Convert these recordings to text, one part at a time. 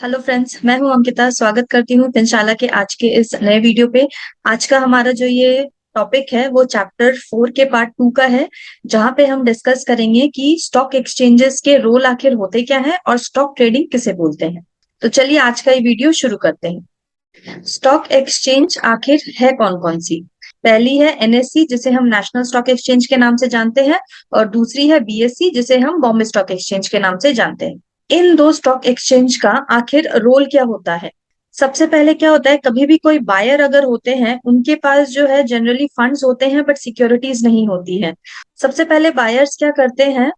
Hello friends, मैं हूं अंकिता। स्वागत करती हूं पेंशाला के आज के इस नए वीडियो पे। आज का हमारा जो ये टॉपिक है वो चैप्टर 4 के पार्ट 2 का है, जहां पे हम डिस्कस करेंगे कि स्टॉक एक्सचेंजेस के रोल आखिर होते क्या हैं और स्टॉक ट्रेडिंग किसे बोलते हैं। तो चलिए आज का ये वीडियो शुरू करते हैं। स्टॉक एक्सचेंज आखिर है कौन कौन सी? पहली है एनएससी, जिसे हम नेशनल स्टॉक एक्सचेंज के नाम से जानते हैं, और दूसरी है बीएससी, जिसे हम बॉम्बे स्टॉक एक्सचेंज के नाम से जानते हैं। इन दो स्टॉक एक्सचेंज का आखिर रोल क्या होता है? सबसे पहले क्या होता है, कभी भी कोई बायर अगर होते हैं, उनके पास जो है जनरली फंड्स होते हैं बट सिक्योरिटीज नहीं होती है। सबसे पहले बायर्स क्या करते हैं,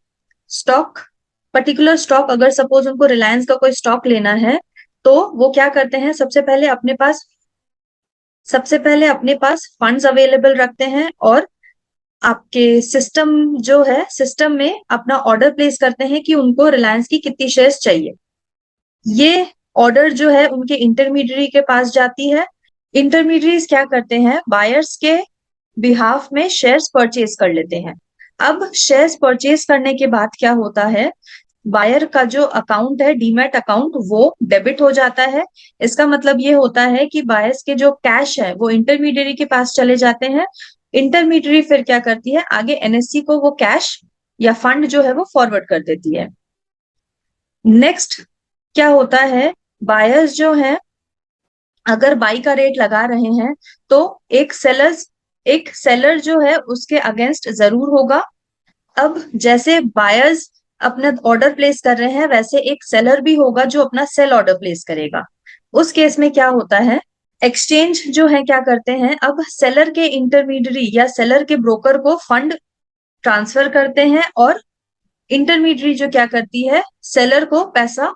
स्टॉक, पर्टिकुलर स्टॉक, अगर सपोज उनको रिलायंस का कोई स्टॉक लेना है, तो वो क्या करते हैं, सबसे पहले अपने पास फंड्स अवेलेबल रखते हैं और आपके सिस्टम जो है, सिस्टम में अपना ऑर्डर प्लेस करते हैं कि उनको रिलायंस की कितनी शेयर्स चाहिए। ये ऑर्डर जो है उनके इंटरमीडियरी के पास जाती है। इंटरमीडियरीज क्या करते हैं, बायर्स के बिहाफ में शेयर्स परचेज कर लेते हैं। अब शेयर्स परचेज करने के बाद क्या होता है, बायर का जो अकाउंट है, डीमैट अकाउंट, वो डेबिट हो जाता है। इसका मतलब ये होता है कि बायर्स के जो कैश है वो इंटरमीडियरी के पास चले जाते हैं। इंटरमीडियरी फिर क्या करती है, आगे एनएससी को वो कैश या फंड जो है वो फॉरवर्ड कर देती है। नेक्स्ट क्या होता है, बायर्स जो है अगर बाई का रेट लगा रहे हैं, तो एक सेलर जो है उसके अगेंस्ट जरूर होगा। अब जैसे बायर्स अपना ऑर्डर प्लेस कर रहे हैं, वैसे एक सेलर भी होगा जो अपना सेल ऑर्डर प्लेस करेगा। उस केस में क्या होता है, एक्सचेंज जो है क्या करते हैं, अब सेलर के इंटरमीडियरी या सेलर के ब्रोकर को फंड ट्रांसफर करते हैं, और इंटरमीडियरी जो क्या करती है, सेलर को पैसा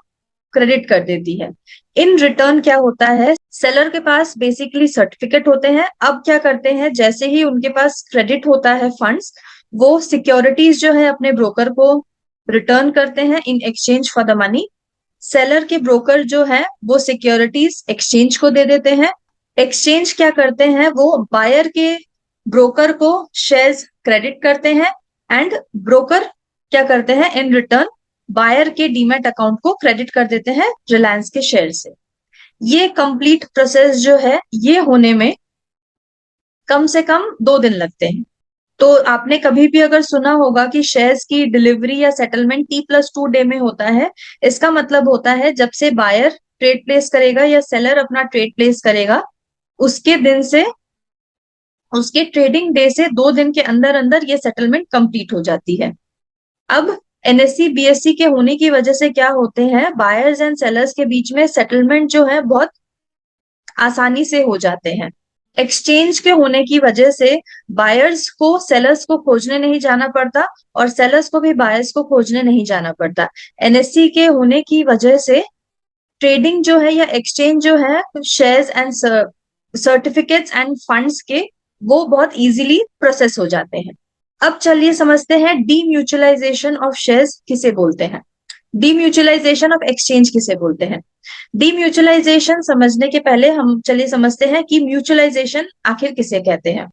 क्रेडिट कर देती है। इन रिटर्न क्या होता है, सेलर के पास बेसिकली सर्टिफिकेट होते हैं। अब क्या करते हैं, जैसे ही उनके पास क्रेडिट होता है फंड्स, वो सिक्योरिटीज जो है अपने ब्रोकर को रिटर्न करते हैं in exchange for the money. Seller के ब्रोकर जो है वो सिक्योरिटीज एक्सचेंज को दे देते हैं। एक्सचेंज क्या करते हैं, वो बायर के ब्रोकर को शेयर्स क्रेडिट करते हैं, एंड ब्रोकर क्या करते हैं, इन रिटर्न बायर के डीमैट अकाउंट को क्रेडिट कर देते हैं रिलायंस के शेयर से। ये कंप्लीट प्रोसेस जो है, ये होने में कम से कम 2 दिन लगते हैं। तो आपने कभी भी अगर सुना होगा कि शेयर्स की डिलीवरी या सेटलमेंट T+2 डे में होता है, इसका मतलब होता है जब से बायर ट्रेड प्लेस करेगा या सेलर अपना ट्रेड प्लेस करेगा, उसके दिन से, उसके ट्रेडिंग डे से 2 दिन के अंदर अंदर ये सेटलमेंट कंप्लीट हो जाती है। अब एनएससी बीएससी के होने की वजह से क्या होते हैं, बायर्स एंड सेलर्स के बीच में सेटलमेंट जो है बहुत आसानी से हो जाते हैं। एक्सचेंज के होने की वजह से बायर्स को सेलर्स को खोजने नहीं जाना पड़ता, और सेलर्स को भी बायर्स को खोजने नहीं जाना पड़ता। एनएससी के होने की वजह से ट्रेडिंग जो है या एक्सचेंज जो है, shares and certificates end funds के, वो बहुत इजीली प्रोसेस हो जाते हैं। अब चलिए समझते हैं डीम्यूचुअलाइजेशन ऑफ शेयर्स किसे बोलते हैं, डीम्यूचुअलाइजेशन ऑफ एक्सचेंज किसे बोलते हैं। डीम्यूचुअलाइजेशन समझने के पहले हम चलिए समझते हैं कि म्यूचुअलाइजेशन आखिर किसे कहते हैं।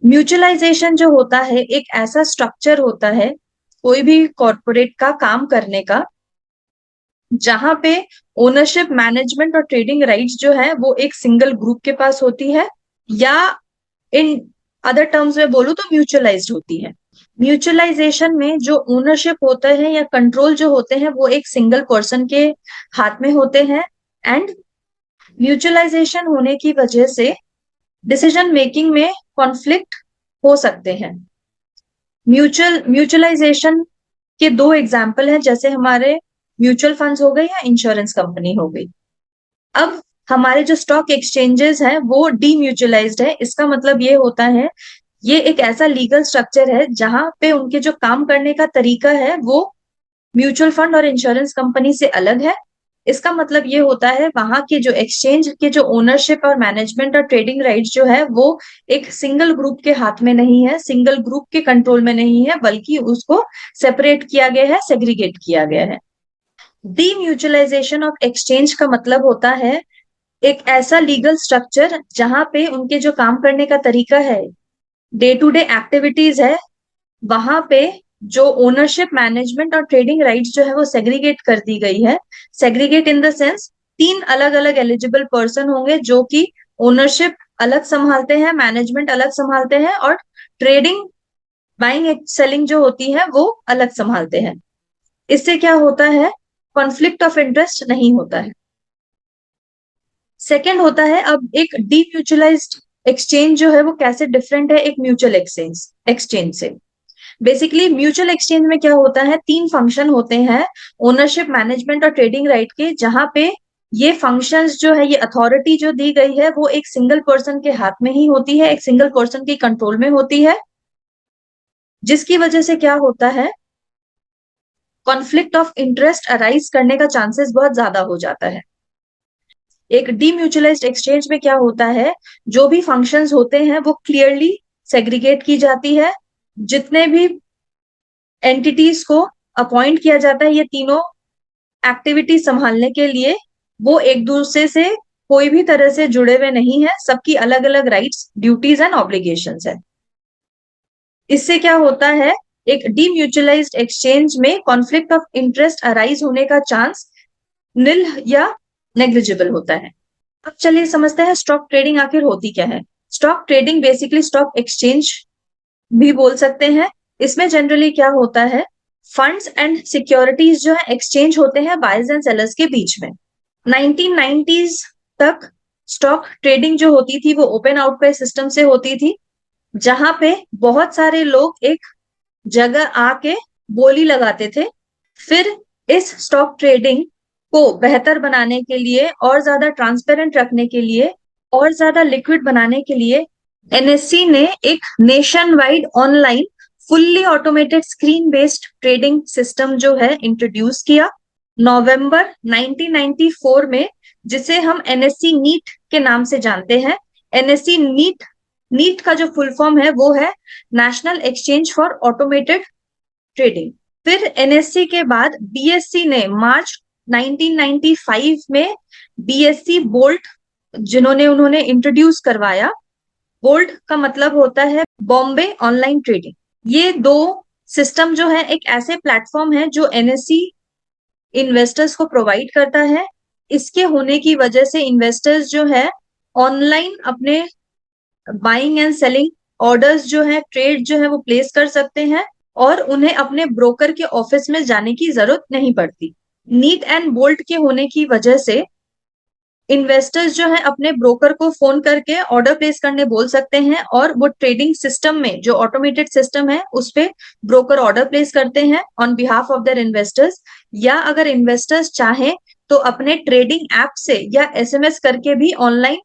म्यूचुअलाइजेशन जो होता है, एक ऐसा स्ट्रक्चर होता है कोई भी कॉरपोरेट का काम करने का, जहां पे ओनरशिप, मैनेजमेंट और ट्रेडिंग राइट्स जो है वो एक सिंगल ग्रुप के पास होती है, या इन अदर टर्म्स में बोलूं तो म्यूचुअलाइज्ड होती है। म्यूचुअलाइजेशन में जो ओनरशिप होता है या कंट्रोल जो होते हैं वो एक सिंगल पर्सन के हाथ में होते हैं, एंड म्यूचुअलाइजेशन होने की वजह से डिसीजन मेकिंग में कॉन्फ्लिक्ट हो सकते हैं। म्यूचुअलाइजेशन के दो एग्जाम्पल हैं, जैसे हमारे म्यूचुअल फंड्स हो गए या इंश्योरेंस कंपनी हो गई। अब हमारे जो स्टॉक एक्सचेंजेस हैं वो डीम्यूचुअलाइज्ड है। इसका मतलब ये होता है, ये एक ऐसा लीगल स्ट्रक्चर है जहां पे उनके जो काम करने का तरीका है वो म्यूचुअल फंड और इंश्योरेंस कंपनी से अलग है। इसका मतलब ये होता है, वहां के जो एक्सचेंज के जो ओनरशिप और मैनेजमेंट और ट्रेडिंग राइट्स जो है वो एक सिंगल ग्रुप के हाथ में नहीं है, सिंगल ग्रुप के कंट्रोल में नहीं है, बल्कि उसको सेपरेट किया गया है, सेग्रीगेट किया गया है। डीम्यूचुअलाइजेशन ऑफ एक्सचेंज का मतलब होता है एक ऐसा लीगल स्ट्रक्चर जहां पे उनके जो काम करने का तरीका है, डे टू डे एक्टिविटीज है, वहां पे जो ओनरशिप, मैनेजमेंट और ट्रेडिंग राइट्स जो है वो सेग्रीगेट कर दी गई है। सेग्रीगेट इन द सेंस, 3 अलग अलग एलिजिबल पर्सन होंगे जो कि ओनरशिप अलग संभालते हैं, मैनेजमेंट अलग संभालते हैं और ट्रेडिंग बाइंग सेलिंग जो होती है वो अलग संभालते हैं। इससे क्या होता है, कॉन्फ्लिक्ट ऑफ इंटरेस्ट नहीं होता है। सेकंड होता है, अब एक डीम्यूचुअलाइज्ड एक्सचेंज जो है वो कैसे डिफरेंट है एक म्यूचुअल एक्सचेंज से। बेसिकली म्यूचुअल एक्सचेंज में क्या होता है, 3 फंक्शन होते हैं ओनरशिप, मैनेजमेंट और ट्रेडिंग राइट के, जहां पे ये फंक्शंस जो है, ये अथॉरिटी जो दी गई है वो एक सिंगल पर्सन के हाथ में ही होती है, एक सिंगल पर्सन के कंट्रोल में होती है, जिसकी वजह से क्या होता है, कॉन्फ्लिक्ट ऑफ इंटरेस्ट अराइज करने का चांसेस बहुत ज्यादा हो जाता है। एक डीम्यूचुअलाइज्ड एक्सचेंज में क्या होता है, जो भी फंक्शंस होते हैं वो क्लियरली सेग्रीगेट की जाती है, जितने भी एंटिटीज को अपॉइंट किया जाता है ये तीनों एक्टिविटी संभालने के लिए, वो एक दूसरे से कोई भी तरह से जुड़े हुए नहीं है, सबकी अलग अलग राइट्स, ड्यूटीज एंड ऑब्लिगेशंस है। इससे क्या होता है, एक डीम्यूचुअलाइज्ड एक्सचेंज में कॉन्फ्लिक्ट ऑफ इंटरेस्ट अराइज होने का चांस निल या नेग्लिजिबल होता है। अब चलिए समझते हैं स्टॉक ट्रेडिंग आखिर होती क्या है। Stock trading basically stock exchange भी बोल सकते हैं। इसमें जनरली क्या होता है, फंड्स एंड सिक्योरिटीज जो है एक्सचेंज होते हैं बायर्स एंड सेलर्स के बीच में। 1990s तक स्टॉक ट्रेडिंग जो होती थी वो ओपन आउटक्राई सिस्टम से होती थी, जहां पे बहुत सारे लोग एक जगह आके बोली लगाते थे। फिर इस स्टॉक ट्रेडिंग को बेहतर बनाने के लिए और ज्यादा ट्रांसपेरेंट रखने के लिए और ज्यादा लिक्विड बनाने के लिए एनएससी ने एक nation wide online fully automated screen based trading system जो है इंट्रोड्यूस किया नवंबर 1994 में, जिसे हम एनएससी नीट के नाम से जानते हैं। एनएससी नीट का जो फुल फॉर्म है वो है national exchange for automated trading. फिर एनएससी के बाद बीएससी ने मार्च 1995 में बीएससी बोल्ट उन्होंने इंट्रोड्यूस करवाया। बोल्ट का मतलब होता है बॉम्बे ऑनलाइन ट्रेडिंग। ये दो सिस्टम जो है एक ऐसे प्लेटफॉर्म है जो एनएससी इन्वेस्टर्स को प्रोवाइड करता है। इसके होने की वजह से इन्वेस्टर्स जो है ऑनलाइन अपने बाइंग एंड सेलिंग ऑर्डर्स जो है, ट्रेड जो है वो प्लेस कर सकते हैं और उन्हें अपने ब्रोकर के ऑफिस में जाने की जरूरत नहीं पड़ती। नीट एंड बोल्ट के होने की वजह से इन्वेस्टर्स जो है अपने ब्रोकर को फोन करके ऑर्डर प्लेस करने बोल सकते हैं और वो ट्रेडिंग सिस्टम में जो ऑटोमेटेड सिस्टम है उस पे ब्रोकर ऑर्डर प्लेस करते हैं on behalf of their investors. या अगर इन्वेस्टर्स चाहें तो अपने ट्रेडिंग ऐप से या एसएमएस करके भी ऑनलाइन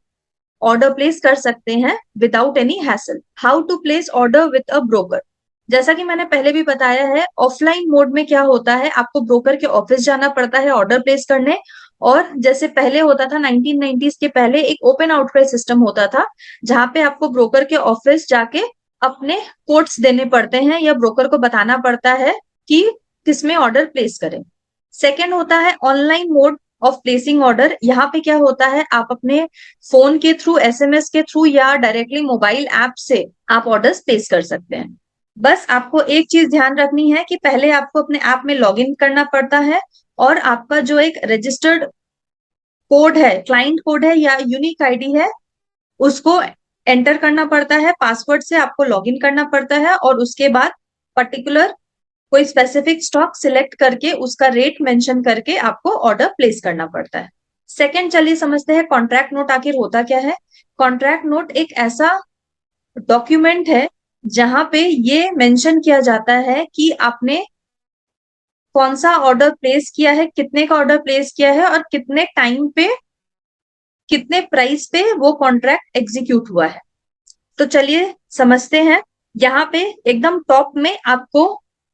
ऑर्डर प्लेस कर सकते हैं without any hassle. How to place order with a broker, जैसा कि मैंने पहले भी बताया है, ऑफलाइन मोड में क्या होता है, आपको ब्रोकर के ऑफिस जाना पड़ता है ऑर्डर प्लेस करने। और जैसे पहले होता था 1990s के पहले एक ओपन आउटक्राई सिस्टम होता था, जहां पे आपको ब्रोकर के ऑफिस जाके अपने कोट्स देने पड़ते हैं या ब्रोकर को बताना पड़ता है कि किसमें ऑर्डर प्लेस करें। सेकेंड होता है online mode of placing order. यहाँ पे क्या होता है, आप अपने फोन के थ्रू, एसएमएस के थ्रू या डायरेक्टली मोबाइल ऐप से आप ऑर्डर्स प्लेस कर सकते हैं। बस आपको एक चीज ध्यान रखनी है कि पहले आपको अपने ऐप में लॉगिन करना पड़ता है और आपका जो एक रजिस्टर्ड कोड है, क्लाइंट कोड है या यूनिक आईडी है, उसको एंटर करना पड़ता है। पासवर्ड से आपको लॉगिन करना पड़ता है और उसके बाद पर्टिकुलर कोई स्पेसिफिक स्टॉक सिलेक्ट करके उसका रेट मेंशन करके आपको ऑर्डर प्लेस करना पड़ता है। सेकंड चलिए समझते हैं कॉन्ट्रैक्ट नोट आखिर होता क्या है। कॉन्ट्रैक्ट नोट एक ऐसा डॉक्यूमेंट है जहां पे ये मेंशन किया जाता है कि आपने कौन सा ऑर्डर प्लेस किया है, कितने का ऑर्डर प्लेस किया है और कितने टाइम पे, कितने प्राइस पे वो कॉन्ट्रैक्ट एग्जीक्यूट हुआ है। तो चलिए समझते हैं। यहाँ पे एकदम टॉप में आपको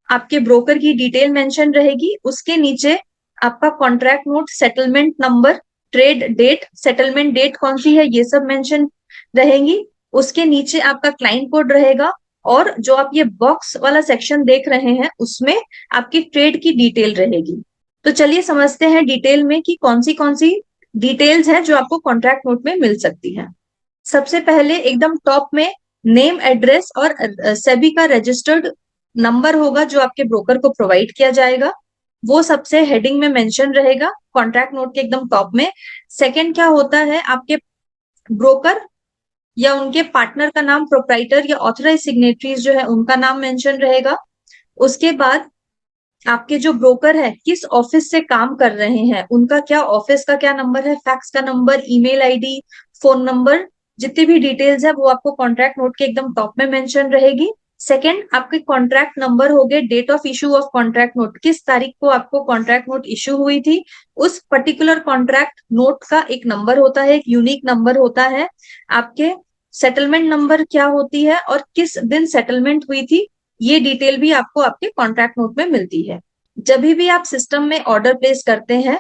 आपके ब्रोकर की डिटेल मेंशन रहेगी, उसके नीचे आपका contract note, settlement number, trade date, settlement date कौन सी है, ये सब मेंशन रहेंगी। उसके नीचे आपका क्लाइंट कोड रहेगा और जो आप ये बॉक्स वाला सेक्शन देख रहे हैं उसमें आपकी ट्रेड की डिटेल रहेगी। तो चलिए समझते हैं डिटेल में कि कौन सी डिटेल्स हैं जो आपको कॉन्ट्रैक्ट नोट में मिल सकती हैं। सबसे पहले एकदम टॉप में नेम, एड्रेस और सेबी का रजिस्टर्ड नंबर होगा जो आपके ब्रोकर को प्रोवाइड किया जाएगा, वो सबसे हेडिंग में मेंशन रहेगा। कॉन्ट्रैक्ट नोट के एकदम टॉप में। सेकंड क्या होता है, आपके ब्रोकर या उनके पार्टनर का नाम, प्रोप्राइटर या ऑथराइज सिग्नेटरीज जो है उनका नाम मेंशन रहेगा। उसके बाद आपके जो ब्रोकर है किस ऑफिस से काम कर रहे हैं, उनका क्या ऑफिस का क्या नंबर है, फैक्स का number, email ID, phone number, जितनी भी डिटेल्स है वो आपको कॉन्ट्रैक्ट नोट के एकदम टॉप में मेंशन रहेगी। सेकंड, आपके कॉन्ट्रैक्ट नंबर हो गए, date of issue of contract note, किस तारीख को आपको कॉन्ट्रैक्ट नोट इशू हुई थी, उस पर्टिकुलर कॉन्ट्रैक्ट नोट का एक नंबर होता है, एक यूनिक नंबर होता है। आपके सेटलमेंट नंबर क्या होती है और किस दिन सेटलमेंट हुई थी, ये डिटेल भी आपको आपके कॉन्ट्रैक्ट नोट में मिलती है। जब भी आप सिस्टम में ऑर्डर प्लेस करते हैं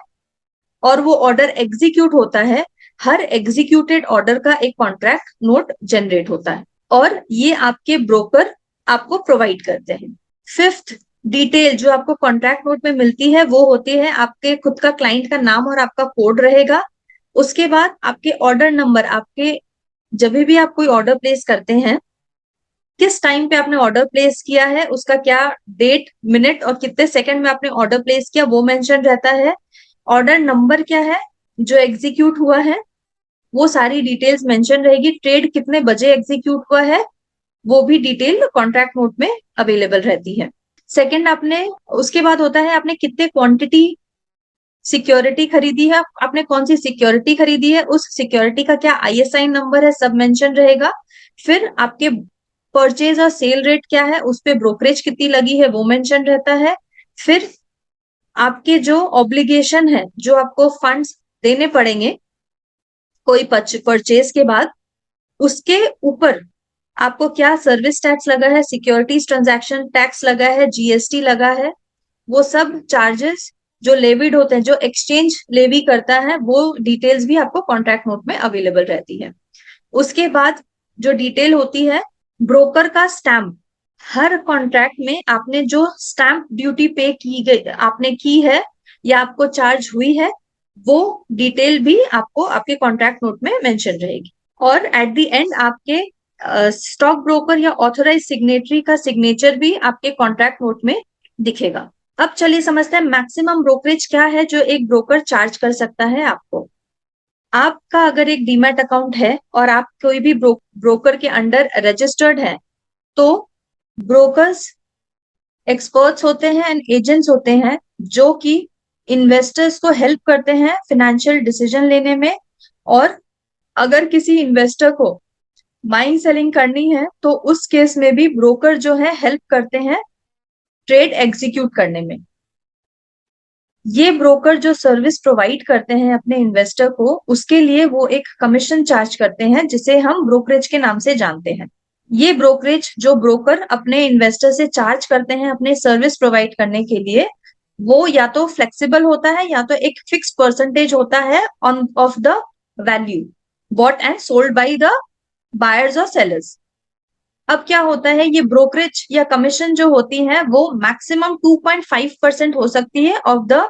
और वो ऑर्डर एग्जीक्यूट होता है, हर एग्जीक्यूटेड ऑर्डर का एक कॉन्ट्रैक्ट नोट जनरेट होता है और ये आपके ब्रोकर आपको प्रोवाइड करते हैं। फिफ्थ डिटेल जो आपको कॉन्ट्रैक्ट नोट में मिलती है वो होती है आपके खुद का क्लाइंट का नाम और आपका कोड रहेगा। उसके बाद आपके ऑर्डर नंबर, आपके जब भी आप कोई ऑर्डर प्लेस करते हैं, किस टाइम पे आपने ऑर्डर प्लेस किया है, उसका क्या डेट, मिनट और कितने सेकंड में आपने ऑर्डर प्लेस किया वो मेंशन रहता है। ऑर्डर नंबर क्या है जो एग्जीक्यूट हुआ है, वो सारी डिटेल्स मेंशन रहेगी। ट्रेड कितने बजे एग्जीक्यूट हुआ है वो भी डिटेल कॉन्ट्रैक्ट नोट में अवेलेबल रहती है। सेकंड, आपने उसके बाद होता है आपने कितने क्वांटिटी सिक्योरिटी खरीदी है, आपने कौन सी सिक्योरिटी खरीदी है, उस सिक्योरिटी का क्या आईएसआई नंबर है, सब मेंशन रहेगा। फिर आपके परचेज और सेल रेट क्या है, उस पे ब्रोकरेज कितनी लगी है वो मेंशन रहता है। फिर आपके जो ऑब्लिगेशन है, जो आपको फंड्स देने पड़ेंगे कोई परचेज के बाद, उसके ऊपर आपको क्या सर्विस टैक्स लगा है, सिक्योरिटीज ट्रांजैक्शन टैक्स लगा है, जीएसटी लगा है, वो सब चार्जेस जो लेविड होते हैं, जो एक्सचेंज लेवी करता है, वो डिटेल्स भी आपको कॉन्ट्रैक्ट नोट में अवेलेबल रहती है। उसके बाद जो डिटेल होती है ब्रोकर का स्टैम्प, हर कॉन्ट्रैक्ट में आपने जो स्टैम्प ड्यूटी पे की गई आपने की है या आपको चार्ज हुई है, वो डिटेल भी आपको आपके कॉन्ट्रैक्ट नोट में मेंशन रहेगी। और एट द एंड आपके स्टॉक ब्रोकर या ऑथराइज सिग्नेटरी का सिग्नेचर भी आपके कॉन्ट्रैक्ट नोट में दिखेगा। अब चलिए समझते हैं मैक्सिमम ब्रोकरेज क्या है जो एक ब्रोकर चार्ज कर सकता है आपको। आपका अगर एक डीमैट अकाउंट है और आप कोई भी ब्रोकर के अंडर रजिस्टर्ड है, तो ब्रोकर्स एक्सपर्ट्स होते हैं एंड एजेंट्स होते हैं जो कि इन्वेस्टर्स को हेल्प करते हैं फाइनेंशियल डिसीजन लेने में। और अगर किसी इन्वेस्टर को बाइंग सेलिंग करनी है तो उस केस में भी ब्रोकर जो है हेल्प करते हैं ट्रेड एग्जीक्यूट करने में। ये ब्रोकर जो सर्विस प्रोवाइड करते हैं अपने इन्वेस्टर को, उसके लिए वो एक कमीशन चार्ज करते हैं जिसे हम ब्रोकरेज के नाम से जानते हैं। ये ब्रोकरेज जो ब्रोकर अपने इन्वेस्टर से चार्ज करते हैं अपने सर्विस प्रोवाइड करने के लिए, वो या तो फ्लेक्सिबल होता है या तो एक फिक्स परसेंटेज होता है on of the value bought and sold by the buyers और सेलर्स। अब क्या होता है, ये ब्रोकरेज या कमीशन जो होती है वो मैक्सिमम 2.5% हो सकती है ऑफ द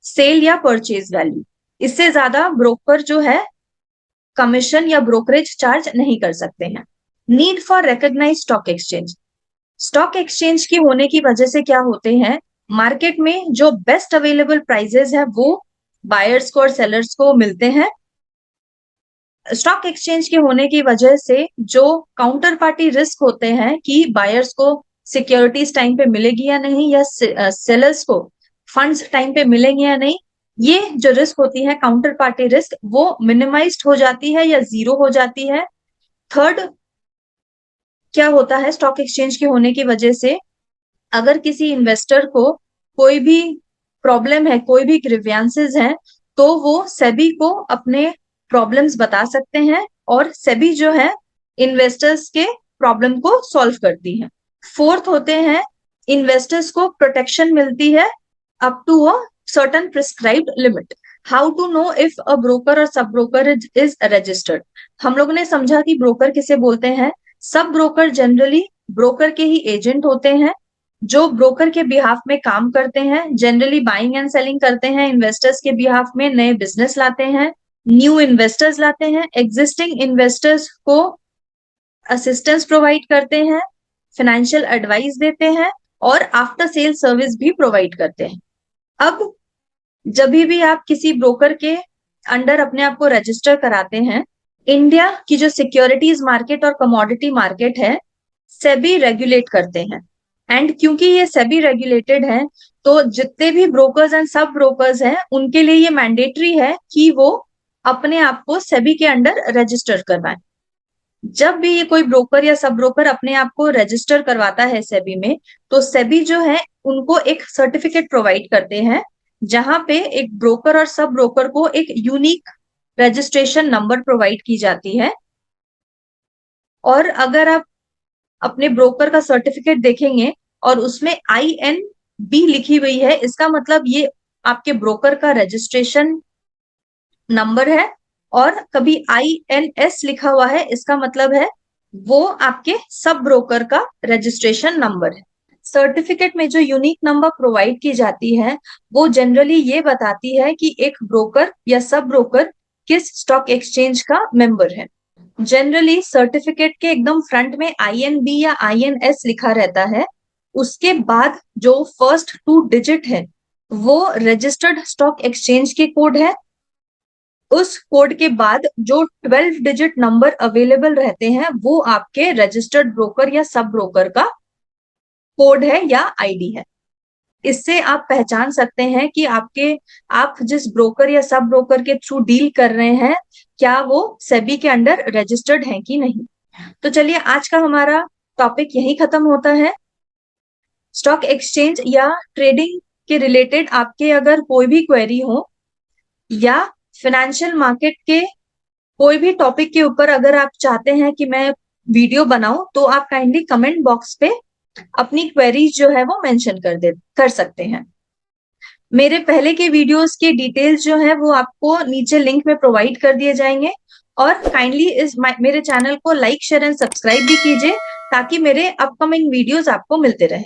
सेल या परचेज वैल्यू। इससे ज्यादा ब्रोकर जो है कमीशन या ब्रोकरेज चार्ज नहीं कर सकते हैं। Need for recognised stock exchange, stock exchange की होने की वजह से क्या होते हैं, मार्केट में जो बेस्ट अवेलेबल प्राइजेस है वो बायर्स को और सेलर्स को मिलते हैं। स्टॉक एक्सचेंज के होने की वजह से जो काउंटर पार्टी रिस्क होते हैं कि बायर्स को सिक्योरिटीज टाइम पे मिलेगी या नहीं, या सेलर्स को फंड्स टाइम पे मिलेंगे या नहीं, ये जो रिस्क होती है काउंटर पार्टी रिस्क, वो मिनिमाइज्ड हो जाती है या जीरो हो जाती है। थर्ड, क्या होता है स्टॉक एक्सचेंज के होने की वजह से, अगर किसी इन्वेस्टर को कोई भी प्रॉब्लम है, कोई भी ग्रीवियंसेस हैं, तो वो सेबी को अपने प्रॉब्लम्स बता सकते हैं और सेबी जो है इन्वेस्टर्स के प्रॉब्लम को सॉल्व करती है। फोर्थ होते हैं इन्वेस्टर्स को प्रोटेक्शन मिलती है up to a certain prescribed limit. How to know if a broker और सब ब्रोकर इज रजिस्टर्ड। हम लोगों ने समझा कि ब्रोकर किसे बोलते हैं। सब ब्रोकर जनरली ब्रोकर के ही एजेंट होते हैं जो ब्रोकर के बिहाफ में काम करते हैं, जनरली बाइंग एंड सेलिंग करते हैं, इन्वेस्टर्स के बिहाफ में नए बिजनेस लाते हैं, न्यू इन्वेस्टर्स लाते हैं, एग्जिस्टिंग इन्वेस्टर्स को असिस्टेंस प्रोवाइड करते हैं, फाइनेंशियल एडवाइस देते हैं और आफ्टर सेल सर्विस भी प्रोवाइड करते हैं। अब जब भी आप किसी ब्रोकर के अंडर अपने आप को रजिस्टर कराते हैं, इंडिया की जो सिक्योरिटीज मार्केट और कमोडिटी मार्केट है, सेबी रेगुलेट करते हैं। एंड क्योंकि ये सेबी रेगुलेटेड है, तो जितने भी ब्रोकर्स एंड सब ब्रोकर्स हैं, उनके लिए ये मैंडेटरी है कि वो अपने आप को सेबी के अंडर रजिस्टर करवाएं। जब भी ये कोई ब्रोकर या सब ब्रोकर अपने आप को रजिस्टर करवाता है सेबी में, तो सेबी जो है उनको एक सर्टिफिकेट प्रोवाइड करते हैं, जहां पे एक ब्रोकर और सब ब्रोकर को एक यूनिक रजिस्ट्रेशन नंबर प्रोवाइड की जाती है। और अगर आप अपने ब्रोकर का सर्टिफिकेट देखेंगे और उसमें INB लिखी हुई है, इसका मतलब ये आपके ब्रोकर का रजिस्ट्रेशन नंबर है। और कभी INS लिखा हुआ है, इसका मतलब है वो आपके सब ब्रोकर का रजिस्ट्रेशन नंबर है। सर्टिफिकेट में जो यूनिक नंबर प्रोवाइड की जाती है, वो जनरली ये बताती है कि एक ब्रोकर या सब ब्रोकर किस स्टॉक एक्सचेंज का मेंबर है। जनरली सर्टिफिकेट के एकदम फ्रंट में INB या INS लिखा रहता है। उसके बाद जो फर्स्ट 2 डिजिट है, वो रजिस्टर्ड स्टॉक एक्सचेंज के कोड है। उस कोड के बाद जो 12 डिजिट नंबर अवेलेबल रहते हैं, वो आपके रजिस्टर्ड ब्रोकर या सब ब्रोकर का कोड है या ID है। इससे आप पहचान सकते हैं कि आप जिस ब्रोकर या सब ब्रोकर के थ्रू डील कर रहे हैं, क्या वो सेबी के अंडर रजिस्टर्ड है कि नहीं। तो चलिए, आज का हमारा टॉपिक यही खत्म होता है। स्टॉक एक्सचेंज या ट्रेडिंग के रिलेटेड आपके अगर कोई भी क्वेरी हो, या फाइनेंशियल मार्केट के कोई भी टॉपिक के ऊपर अगर आप चाहते हैं कि मैं वीडियो बनाऊं, तो आप काइंडली कमेंट बॉक्स पे अपनी क्वेरीज जो है वो मेंशन कर सकते हैं। मेरे पहले के वीडियोस के डिटेल्स जो है वो आपको नीचे लिंक में प्रोवाइड कर दिए जाएंगे। और काइंडली मेरे चैनल को लाइक, शेयर एंड सब्सक्राइब भी कीजिए, ताकि मेरे अपकमिंग वीडियोस आपको मिलते रहे।